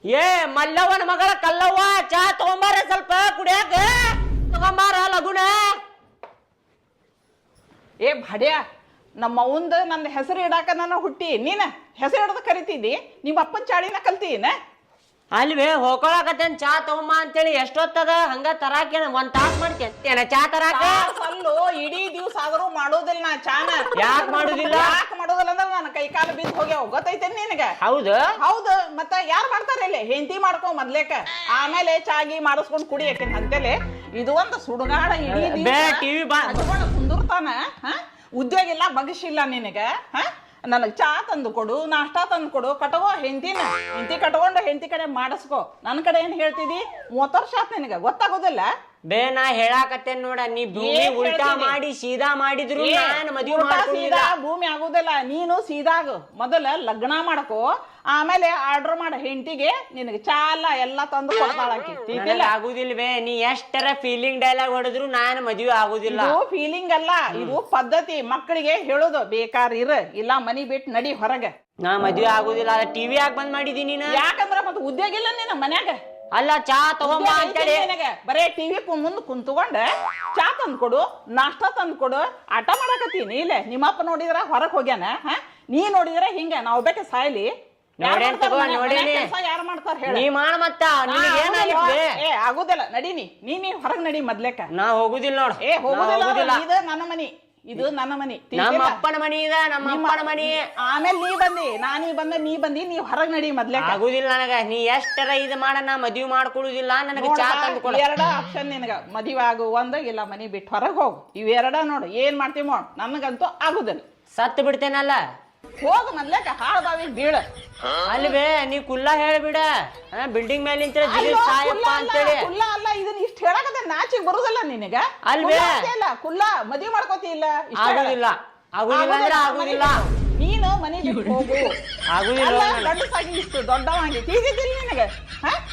ಏ ಮಲ್ಲವ್ವನ ಮಗಳ ಕಲ್ಲವ್ವ ಚಾ ತಗೊಂಬಾರ ಸ್ವಲ್ಪ ಕುಡಿಯಾಕ ತಗೊಂಬಾರ ಲಗುನ. ಏ ಭಡ್ಯ ನಮ್ಮ ಅವಂದ ನನ್ನ ಹೆಸರು ಇಡಾಕ ನಾನು ಹುಟ್ಟಿ ನೀನ ಹೆಸರು ಹಿಡ್ದು ಕರಿತಿದ್ದಿ ನಿಮ್ಮ ಅಪ್ಪನ ಚಾಳಿನ ಕಲ್ತೀನ ಅಲ್ವೇ ಹೋಗ್ಕೊಳಕತ್ತೇನ್ ಚಾ ತಗೊಂಬ ಅಂತೇಳಿ ಎಷ್ಟೊತ್ತದ ಹಂಗ ತರಾಕೇನ ಒಂದ್ ತಾಸ್ ಮಾಡ್ತೇನ ಚಾ ತರಾಕ. ಅಲ್ಲೋ ಇಡೀ ದಿವ್ಸ ಆದ್ರೂ ಮಾಡೋದಿಲ್ಲ ನಾ ಚಾನ. ಯಾಕೆ ಮಾಡುದಿಲ್ಲ? ಯಾಕೆ ಮಾಡೋದಿಲ್ಲ ಅಂದ್ರೆ ನನ್ನ ಕೈ ಕಾಲು ಬಿದ್ದು ಹೋಗ್ಯಾವ ಗೊತ್ತೈತೇನ್ ನಿನಗ? ಹೌದು ಮತ್ತ ಯಾರು ಮಾಡ್ತಾರ ಇಲ್ಲಿ ಹೆಂಡತಿ ಮಾಡ್ಕೊ ಮೊದ್ಲೇಕ ಆಮೇಲೆ ಚಾಗಿ ಮಾಡಿಸ್ಕೊಂಡ್ ಕುಡಿಯಕ್ಕೆ ಅಂತೇಳಿ ಇದು ಒಂದು ಸುಡುಗಾಡ ಇಡೀ ಟಿವಿ ಕುಂದುರ್ತಾನ. ಉದ್ಯೋಗ ಇಲ್ಲ ಬಗಸಿಲ್ಲ ನಿನಗ. ನನಗ್ ಚಾ ತಂದು ಕೊಡು ನಾಷ್ಟಾ ತಂದು ಕೊಡು ಕಟ್ಕೋ ಹೆಂಡತಿ ಕಟ್ಕೊಂಡು ಹೆಂಡತಿ ಕಡೆ ಮಾಡಿಸ್ಕೊ. ನನ್ನ ಕಡೆ ಏನ್ ಹೇಳ್ತಿದಿ 30 ವರ್ಷ ಆತ್ ನಿನಗ ಗೊತ್ತಾಗೋದಿಲ್ಲ. ಬೇ ನಾ ಹೇಳಾಕತ್ತೇನ್ ನೋಡ ನೀ ಭೂಮಿ ಉಲ್ಟಾ ಮಾಡಿ ಸೀದಾ ಮಾಡಿದ್ರು ನಾನ್ ಮದುವೆ ಮಾಡ್ಕೊಳ್ಳಿಲ್ಲ. ಭೂಮಿ ಆಗುದಿಲ್ಲ ನೀನು ಸೀದಾಗ ಮೊದಲ ಲಗ್ನ ಮಾಡ್ಕೋ ಆಮೇಲೆ ಆರ್ಡರ್ ಮಾಡ ಹೆಂಡತಿಗೆ ನಿನಗೆ ಚಾ ಎಲ್ಲ ತಂದು ಕೊಡ್ತಾಳಾಕಿ. ಆಗುದಿಲ್ವೇ ನೀ ಎಷ್ಟರ ಫೀಲಿಂಗ್ ಡೈಲಾಗ್ ಹೊಡೆದ್ರು ನಾನ್ ಮದುವೆ ಆಗುದಿಲ್ಲ. ಫೀಲಿಂಗ್ ಅಲ್ಲ ಇದು ಪದ್ಧತಿ. ಮಕ್ಕಳಿಗೆ ಹೇಳೋದು ಬೇಕಾರ್ ಇಲ್ಲ ಮನಿ ಬಿಟ್ಟು ನಡಿ ಹೊರಗೆ. ನಾ ಮದುವೆ ಆಗುದಿಲ್ಲ ಟಿವಿ ಯಾಕೆ ಬಂದ್ ಮಾಡಿದೀನಿ ಯಾಕಂದ್ರ ಮತ್ತ ಉದ್ಯೋಗ ಇಲ್ಲ ನಿನ್ನ ಮನ್ಯಾಗ. ಅಲ್ಲ ಚಾ ತಗೊಂಬ ಅಂತೇಳಿ ಬರೇ ಟಿವಿ ಮುಂದ್ ಕುಂತ್ಕೊಂಡ ಚಾ ತಂದ್ ಕೊಡು ನಾಷ್ಟಾ ತಂದ್ ಕೊಡು ಆಟ ಮಾಡಕತ್ತೀನಿ. ಇಲ್ಲ ನಿಮ್ಮಪ್ಪ ನೋಡಿದ್ರ ಹೊರಗ್ ಹೋಗ್ಯಾನ ನೀ ನೋಡಿದ್ರ ಹಿಂಗ ನಾವ್ ಬೇಕ ಸಾಯ್ಲಿ. ಯಾರು ಮಾಡ್ತಾರ ಹೇಳಿ? ನೀ ಮಾಡ ಮತ್ತ ಏ ಆಗುದಿಲ್ಲ ನಡೀನಿ ನೀ ಹೊರಗ್ ನಡಿ ಮೊದ್ಲೇಕ. ನಾ ಹೋಗುದಿಲ್ಲ ನೋಡ್. ಹೋಗುದಿಲ್ಲ ಇದು ನನ್ನ ಮನಿ ಇದು ನನ್ನ ಮನಿ. ನಮ್ಮ ಅಪ್ಪನ ಮನಿ ಇದ ನಮ್ಮ ಅಪ್ಪನ ಮನಿ. ಆಮೇಲೆ ನೀ ಬಂದೆ ನೀ ಹೊರಗ್ ನಡಿ ಮೊದ್ಲೇ. ಆಗುದಿಲ್ಲ ನನಗ ನೀ ಎಷ್ಟರ ಇದು ಮಾಡ ನಾ ಮದ್ವಿ ಮಾಡ್ಕೊಳ್ಳುದಿಲ್ಲ. ನನಗ ಚಾ ತಂದು ಕೊಡ. ಎರಡ ಆಪ್ಷನ್ ನಿನಗ ಮದ್ವೆ ಆಗು ಒಂದು ಇಲ್ಲ ಮನಿ ಬಿಟ್ಟು ಹೊರಗ್ ಹೋಗು. ಇವೆರಡ ನೋಡು ಏನ್ ಮಾಡ್ತೀವಿ ನೋಡ್. ನನಗಂತೂ ಆಗುದಿಲ್ಲ. ಸತ್ತು ಬಿಡ್ತೇನಲ್ಲ ಹೋಗು ಮೊದ್ಲೇಕ ಹಾಳ್ದಾವಿ ಬೀಳ. ಅಲ್ವೇ ನೀ ಕುಲ್ಲ ಹೇಳ್ಬಿಡ ಬಿಲ್ಡಿಂಗ್ ಮೇಲೆ ಸಾಯಪ್ಪ ಅಂತೇಳಿ. ಕುಲ್ಲ ಅಲ್ಲ ಇದನ್ನ ಇಷ್ಟ ಹೇಳಕದ ನಾಚಿಗೆ ಬರುದಿಲ್ಲ ನಿನಗ. ಅಲ್ವೇ ಕುಲ್ಲ ಮದ್ವಿ ಮಾಡ್ಕೋತಿ ಇಲ್ಲ. ಆಗುದಿಲ್ಲ ಅಂದ್ರೆ ಆಗುದಿಲ್ಲ. ನೀನು ಮನಿ ಬಿಟ್ಟು ಹೋಗು. ಆಗುದಿಲ್ಲ ಗಂಡು ಸಾಗಿ ಇಷ್ಟು ದೊಡ್ಡವಾಗಿ ತಿಳಿದಿಲ್ಲ ನಿನಗ.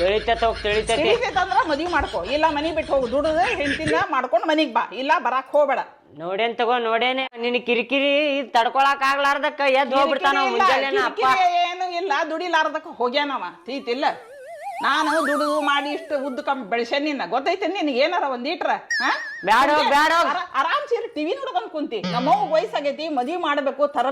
ತಿಳಿತೈತಂದ್ರ ಮದ್ವಿ ಮಾಡ್ಕೋ ಇಲ್ಲ ಮನಿ ಬಿಟ್ಟು ಹೋಗು. ದುಡಿದ ಹೆಂಡತಿನ ಮಾಡ್ಕೊಂಡ್ ಮನಿಗ್ ಬಾ ಇಲ್ಲ ಬರಾಕ್ ಹೋಗ್ಬೇಡ. ನೋಡೇನ್ ತಗೋ ನೋಡೇನೆ ನಿನ್ ಕಿರಿಕಿರಿ ತಡ್ಕೊಳಕ್ ಆಗ್ಲಾರ್ದಕ್ಕ ಎದ್ದು ಹೋಗ್ಬಿಡ್ತಾನ. ಏನು ಇಲ್ಲ ದುಡಿಲಾರ್ದಕ್ಕ ಹೋಗ್ಯಾನವ ತೀತಿಲ್ಲ. ನಾನು ದುಡಿದು ಮಾಡಿ ಇಷ್ಟು ಉದ್ದ ಕಮ್ಮಿ ಬೆಳೆಸೇನ್ ನಿನ್ನ ಗೊತ್ತೈತೆ ನಿನಗೆ ಏನಾರ ಒಂದಿಟ್ರ ಬ್ಯಾಡ ಆರಾಮ್ ಸೇರಿ ಟಿವಿ ನೋಡ್ಕೊಂಡ್ ಕುಂತಿ. ನಮ್ಮವ್ ವಯಸ್ಸಾಗೈತಿ ಮದ್ವಿ ಮಾಡ್ಬೇಕು ತರ